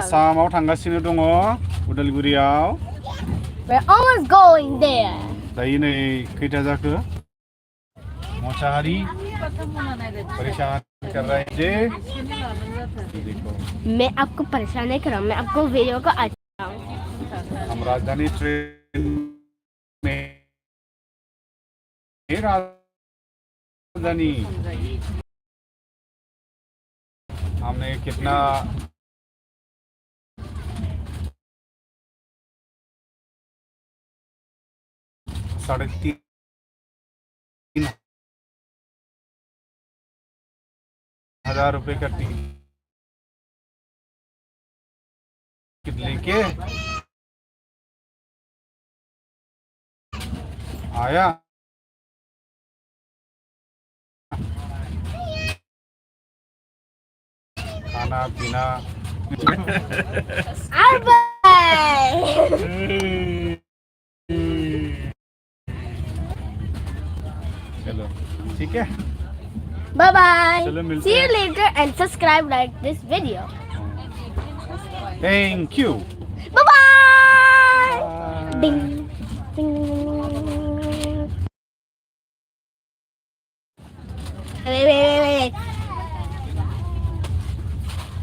आसामाव थांगासिनो दङ उदालगुरियाव We're almost going there. दायो नै खैथा जाखो मोसाहारी परेशान कर रहे हैं जे मैं आपको परेशान नहीं कर रहा हूँ, मैं आपको वीडियो को अच्छा हम राजधानी ट्रेन में राजधानी हमने कितना 3,500 रुपए का टिकट लेके आया खाना पीना चलो ठीक है Bye bye. चलो मिलते See you हैं। later and subscribe, like this video. Thank you Bye bye. Ding. Ding. Wait, wait.